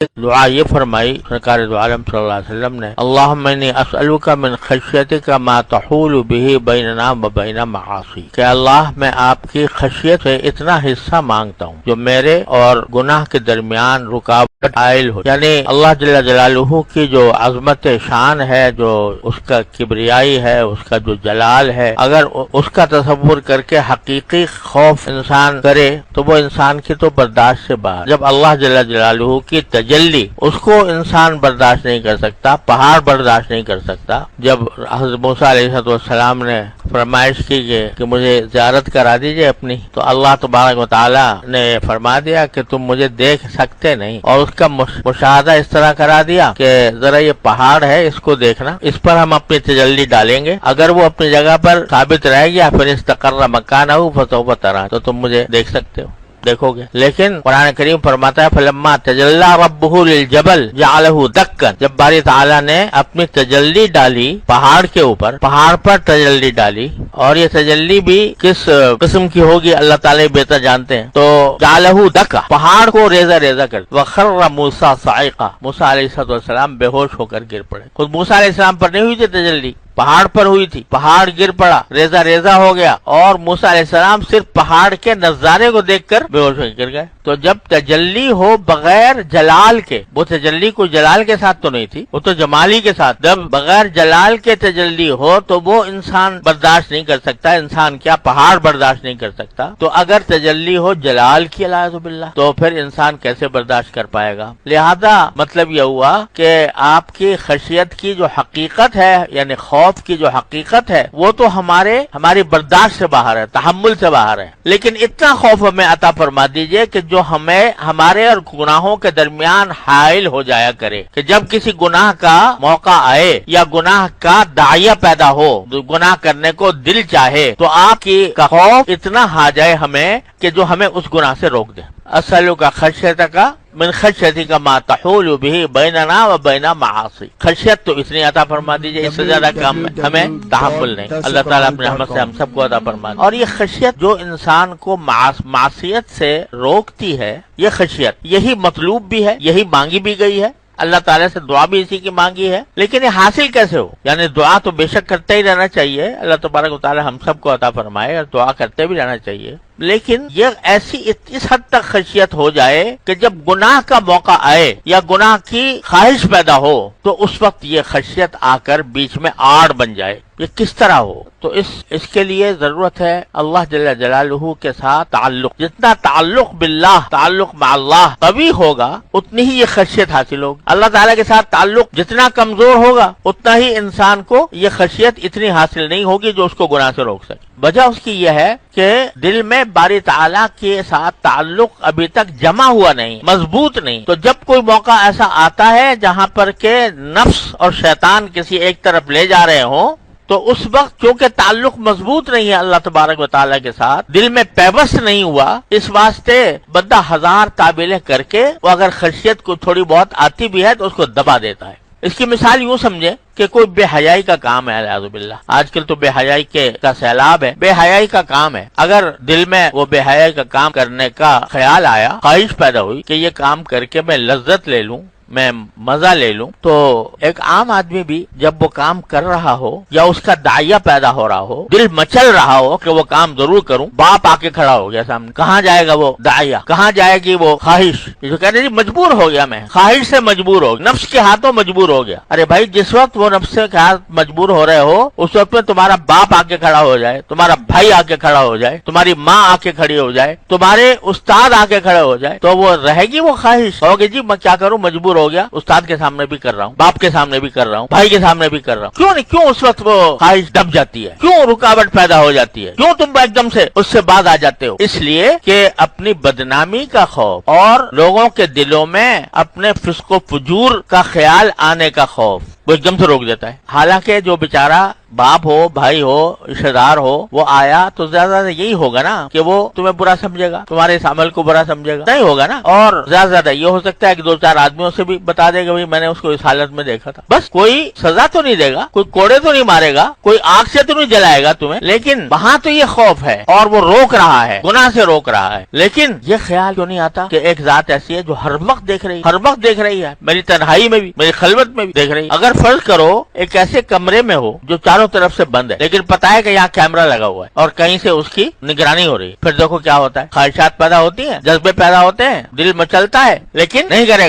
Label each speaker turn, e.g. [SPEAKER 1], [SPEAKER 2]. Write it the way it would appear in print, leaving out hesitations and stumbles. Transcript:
[SPEAKER 1] دعا یہ فرمائی سرکار دو عالم صلی اللہ علیہ وسلم نے، اللہم انی اسألک من خشیتک ما تحول به بیننا و بین معاصی، کہ اللہ میں آپ کی خشیت سے اتنا حصہ مانگتا ہوں جو میرے اور گناہ کے درمیان رکاوٹ عائل ہو، یعنی اللہ جل جلالہ کی جو عظمت شان ہے، جو اس کا کبریائی ہے، اس کا جو جلال ہے، اگر اس کا تصور کر کے حقیقی خوف انسان کرے تو وہ انسان کی تو برداشت سے باہر۔ جب اللہ جل جلالہ کی تجلی اس کو انسان برداشت نہیں کر سکتا، پہاڑ برداشت نہیں کر سکتا۔ جب حضرت موسیٰ علیہ السلام نے فرمائش کی کہ مجھے زیارت کرا دیجئے اپنی، تو اللہ تبارک و تعالی نے فرما دیا کہ تم مجھے دیکھ سکتے نہیں، اور اس کا مشاہدہ اس طرح کرا دیا کہ ذرا یہ پہاڑ ہے، اس کو دیکھنا، اس پر ہم اپنی تجلی ڈالیں گے، اگر وہ اپنی جگہ پر ثابت رہے گیا پھر استقر مکانہ فسوف ترانی، تو تم مجھے دیکھ سکتے ہو، دیکھو گے۔ لیکن قرآن کریم فرماتا ہے فلما تجلی ربہ للجبل جعلہ دکا، جب باری تعالیٰ نے اپنی تجلی ڈالی پہاڑ کے اوپر، پہاڑ پر تجلی ڈالی، اور یہ تجلی بھی کس قسم کی ہوگی اللہ تعالیٰ بہتر جانتے ہیں، تو جعلہ دکا، پہاڑ کو ریزہ ریزہ کر، وخر موسیٰ صاعقہ، موسیٰ علیہ السلام بے ہوش ہو کر گر پڑے۔ خود موسیٰ علیہ السلام پر نہیں ہوئی تھی تجلی، پہاڑ پر ہوئی تھی، پہاڑ گر پڑا، ریزہ ریزہ ہو گیا، اور موسیٰ علیہ السلام صرف پہاڑ کے نظارے کو دیکھ کر بے ہوش ہو گر گئے۔ تو جب تجلی ہو بغیر جلال کے، وہ تجلی کو جلال کے ساتھ تو نہیں تھی، وہ تو جمالی کے ساتھ، جب بغیر جلال کے تجلی ہو تو وہ انسان برداشت نہیں کر سکتا، انسان کیا پہاڑ برداشت نہیں کر سکتا، تو اگر تجلی ہو جلال کی اعوذ باللہ تو پھر انسان کیسے برداشت کر پائے گا؟ لہذا مطلب یہ ہوا کہ آپ کی خشیت کی جو حقیقت ہے، یعنی خوف کی جو حقیقت ہے، وہ تو ہماری برداشت سے باہر ہے، تحمل سے باہر ہے، لیکن اتنا خوف ہمیں عطا فرما دیجئے کہ جو ہمیں ہمارے اور گناہوں کے درمیان حائل ہو جایا کرے، کہ جب کسی گناہ کا موقع آئے یا گناہ کا داعیہ پیدا ہو، گناہ کرنے کو دل چاہے، تو آپ کی خوف اتنا آ جائے ہمیں کہ جو ہمیں اس گناہ سے روک دے۔ اسألک خشیتک من خشیتک ما تحول به بیننا و بین معاصی، خشیت تو اتنی عطا فرما دیجئے، اس سے زیادہ کام ہمیں تحمل نہیں، اللہ تعالیٰ اپنے رحمت سے ہم سب کو عطا فرما دے۔ اور یہ خشیت جو انسان کو معصیت سے روکتی ہے، یہ خشیت یہی مطلوب بھی ہے، یہی مانگی بھی گئی ہے، اللہ تعالیٰ سے دعا بھی اسی کی مانگی ہے، لیکن یہ حاصل کیسے ہو؟ یعنی دعا تو بے شک کرتے ہی رہنا چاہیے، اللہ تبارک و تعالیٰ ہم سب کو عطا فرمائے، اور دعا کرتے بھی رہنا چاہیے، لیکن یہ ایسی اس حد تک خشیت ہو جائے کہ جب گناہ کا موقع آئے یا گناہ کی خواہش پیدا ہو تو اس وقت یہ خشیت آ کر بیچ میں آڑ بن جائے، یہ کس طرح ہو؟ تو اس کے لیے ضرورت ہے اللہ جل جلالہ کے ساتھ تعلق، جتنا تعلق باللہ، تعلق مع اللہ قوی ہوگا اتنی ہی یہ خشیت حاصل ہوگی، اللہ تعالیٰ کے ساتھ تعلق جتنا کمزور ہوگا اتنا ہی انسان کو یہ خشیت اتنی حاصل نہیں ہوگی جو اس کو گناہ سے روک سکے۔ وجہ اس کی یہ ہے کہ دل میں باری تعالیٰ کے ساتھ تعلق ابھی تک جمع ہوا نہیں، مضبوط نہیں، تو جب کوئی موقع ایسا آتا ہے جہاں پر کہ نفس اور شیطان کسی ایک طرف لے جا رہے ہوں، تو اس وقت کیونکہ تعلق مضبوط نہیں ہے اللہ تبارک و تعالیٰ کے ساتھ، دل میں پیوست نہیں ہوا، اس واسطے بندہ ہزار تعبیریں کر کے وہ اگر خشیت کو تھوڑی بہت آتی بھی ہے تو اس کو دبا دیتا ہے۔ اس کی مثال یوں سمجھے کہ کوئی بے حیائی کا کام ہے، اعوذ باللہ، آج کل تو بے حیائی کا سیلاب ہے، بے حیائی کا کام ہے، اگر دل میں وہ بے حیائی کا کام کرنے کا خیال آیا، خواہش پیدا ہوئی کہ یہ کام کر کے میں لذت لے لوں، میں مزہ لے لوں، تو ایک عام آدمی بھی جب وہ کام کر رہا ہو یا اس کا داعیہ پیدا ہو رہا ہو، دل مچل رہا ہو کہ وہ کام ضرور کروں، باپ آ کے کھڑا ہو گیا سامنے، کہاں جائے گا وہ داعیہ، کہاں جائے گی وہ خواہش، جو کہنے جی مجبور ہو گیا، میں خواہش سے مجبور ہو گیا، نفس کے ہاتھوں مجبور ہو گیا۔ ارے بھائی، جس وقت وہ نفس کے ہاتھ مجبور ہو رہے ہو اس وقت میں تمہارا باپ آ کے کھڑا ہو جائے، تمہارا بھائی آ کے کھڑا ہو جائے، تمہاری ماں آ کے کھڑی ہو جائے، تمہارے استاد آ کے کھڑے ہو جائے، تو وہ رہے گی وہ خواہش، ہوگی جی میں کیا کروں، مجبور ہو گیا، استاد کے سامنے بھی کر رہا ہوں، باپ کے سامنے بھی کر رہا ہوں، بھائی کے سامنے بھی کر رہا ہوں، کیوں نہیں؟ کیوں اس وقت وہ خواہش دب جاتی ہے؟ کیوں رکاوٹ پیدا ہو جاتی ہے؟ کیوں تم ایک دم سے اس سے باز آ جاتے ہو؟ اس لیے کہ اپنی بدنامی کا خوف اور لوگوں کے دلوں میں اپنے فسق و فجور کا خیال آنے کا خوف وہ ایک دم سے روک دیتا ہے۔ حالانکہ جو بیچارہ باپ ہو، بھائی ہو، رشتے دار ہو، وہ آیا تو زیادہ یہی ہوگا نا کہ وہ تمہیں برا سمجھے گا، تمہارے اس عمل کو برا سمجھے گا، نہیں ہوگا نا۔ اور زیادہ یہ ہو سکتا ہے کہ 2-4 آدمیوں سے بھی بتا دے گا میں نے اس کو اس حالت میں دیکھا تھا۔ بس کوئی سزا تو نہیں دے گا، کوئی کوڑے تو نہیں مارے گا، کوئی آگ سے تو نہیں جلائے گا تمہیں، لیکن وہاں تو یہ خوف ہے اور وہ روک رہا ہے، گناہ سے روک رہا ہے۔ لیکن یہ خیال کیوں نہیں آتا کہ ایک ذات ایسی ہے جو ہر وقت دیکھ رہی ہے، ہر وقت دیکھ رہی ہے، میری تنہائی میں بھی، میری خلوت میں بھی دیکھ رہی ہے۔ اگر فرض کرو ایک ایسے کمرے میں ہو جو چاروں طرف سے بند ہے، لیکن پتا ہے کہ یہاں کیمرہ لگا ہوا ہے اور کہیں سے اس کی نگرانی ہو رہی ہے، پھر دیکھو کیا ہوتا ہے، خواہشات پیدا ہوتی ہیں، جذبے پیدا ہوتے ہیں، دل مچلتا ہے، لیکن نہیں کرے